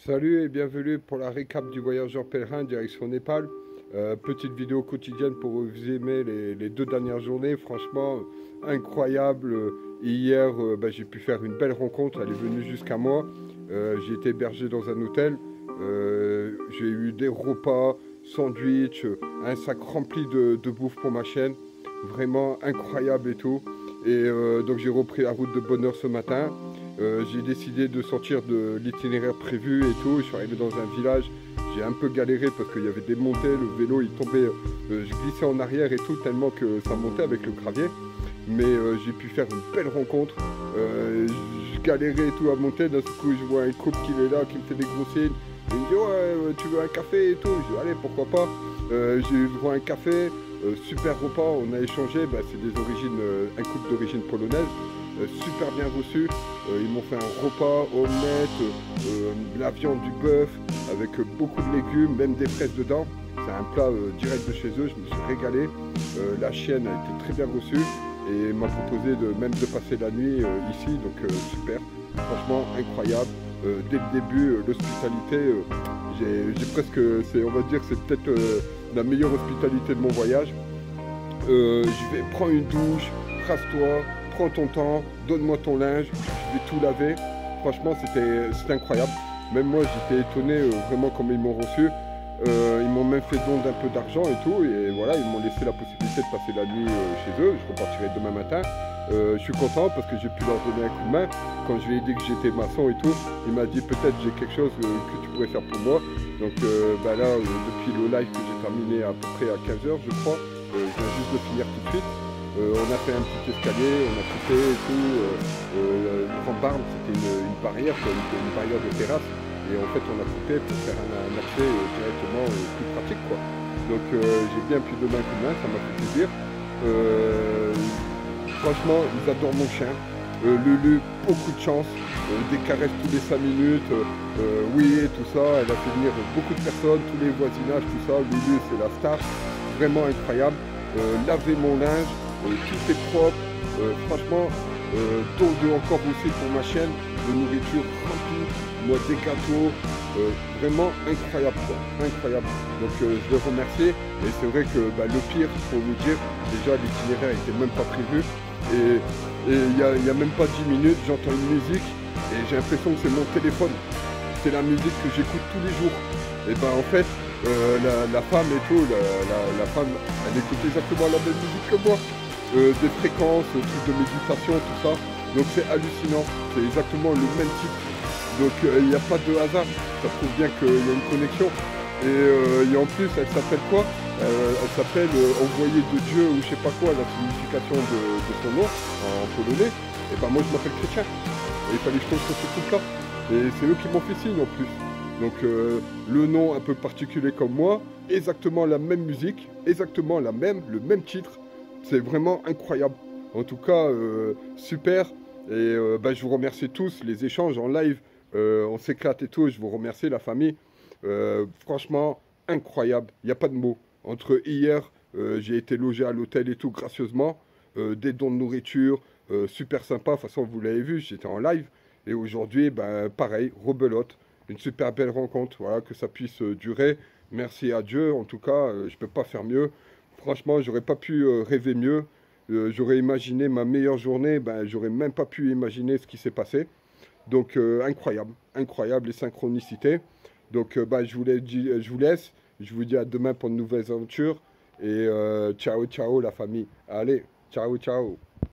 Salut et bienvenue pour la récap du voyageur pèlerin direction Népal. Petite vidéo quotidienne pour vous aimer les 2 dernières journées. Franchement, incroyable. Hier, j'ai pu faire une belle rencontre. Elle est venue jusqu'à moi. J'ai été hébergé dans un hôtel. J'ai eu des repas, sandwich, un sac rempli de bouffe pour ma chienne. Vraiment incroyable et tout. Donc j'ai repris la route de bonne heure ce matin. J'ai décidé de sortir de l'itinéraire prévu et tout. Je suis arrivé dans un village. J'ai un peu galéré parce qu'il y avait des montées. Le vélo il tombait. Je glissais en arrière et tout tellement que ça montait avec le gravier. Mais j'ai pu faire une belle rencontre. Je galérais et tout à monter. D'un coup, je vois un couple qui est là, qui me fait des gros signes. Il me dit ouais, tu veux un café et tout. Je dis allez, pourquoi pas. J'ai eu droit à un café. Super repas. On a échangé. C'est des origines, un couple d'origine polonaise. Super bien reçu. Ils m'ont fait un repas, omelette, la viande, du bœuf, avec beaucoup de légumes, même des fraises dedans. C'est un plat direct de chez eux, je me suis régalé. La chienne a été très bien reçue et m'a proposé même de passer la nuit ici, donc super. Franchement incroyable. Dès le début, l'hospitalité, j'ai presque, on va dire, c'est peut-être la meilleure hospitalité de mon voyage. Je vais prendre une douche, rase-toi, prends ton temps, donne-moi ton linge, je vais tout laver. Franchement, c'était incroyable. Même moi, j'étais étonné vraiment comment ils m'ont reçu. Ils m'ont même fait don d'un peu d'argent et tout. Et voilà, ils m'ont laissé la possibilité de passer la nuit chez eux. Je repartirai demain matin. Je suis content parce que j'ai pu leur donner un coup de main. Quand je lui ai dit que j'étais maçon et tout, il m'a dit peut-être j'ai quelque chose que tu pourrais faire pour moi. Donc là, depuis le live que j'ai terminé à peu près à 15 h, je crois, je viens juste de finir tout de suite. On a fait un petit escalier, on a coupé et tout. Le grand barbe, c'était une barrière, une barrière de terrasse. Et en fait, on a coupé pour faire un accès directement plus pratique, quoi. Donc, j'ai bien pu donner un coup de main, ça m'a fait plaisir. Franchement, ils adorent mon chien. Lulu, beaucoup de chance. Des caresses tous les 5 minutes. Oui, et tout ça. Elle a fait venir beaucoup de personnes, tous les voisinages, tout ça. Lulu, c'est la star. Vraiment incroyable. Laver mon linge. Tout est propre, franchement, don de encore aussi pour ma chienne, de nourriture remplie, moi des gâteaux, vraiment incroyable quoi, incroyable. Donc je les remercie et c'est vrai que le pire, pour vous dire, déjà l'itinéraire n'était même pas prévu et il y a même pas 10 minutes, j'entends une musique et j'ai l'impression que c'est mon téléphone, c'est la musique que j'écoute tous les jours. Et en fait, la femme et tout, la femme, elle écoute exactement la même musique que moi. Des fréquences, trucs de méditation, tout ça. Donc c'est hallucinant, c'est exactement le même type. Donc il n'y a pas de hasard, ça prouve bien qu'il y a une connexion. Et en plus, elle s'appelle quoi? Elle s'appelle Envoyé de Dieu ou je sais pas quoi, la signification de son nom en polonais. Et moi je m'appelle Chrétien. Et il fallait que je tombe sur ce truc-là. Et c'est eux qui m'ont fait signe en plus. Donc le nom un peu particulier comme moi, exactement la même musique, exactement le même titre. C'est vraiment incroyable. En tout cas, super. Et je vous remercie tous, les échanges en live. On s'éclate et tout. Je vous remercie, la famille. Franchement, incroyable. Il n'y a pas de mots. Entre hier, j'ai été logé à l'hôtel et tout, gracieusement. Des dons de nourriture, super sympa. De toute façon, vous l'avez vu, j'étais en live. Et aujourd'hui, pareil, rebelote. Une super belle rencontre. Voilà, que ça puisse durer. Merci à Dieu. En tout cas, je ne peux pas faire mieux. Franchement, j'aurais pas pu rêver mieux. J'aurais imaginé ma meilleure journée, j'aurais même pas pu imaginer ce qui s'est passé. Donc incroyable, incroyable les synchronicités. Donc je vous laisse. Je vous dis à demain pour de nouvelles aventures. Et ciao, ciao la famille. Allez, ciao, ciao.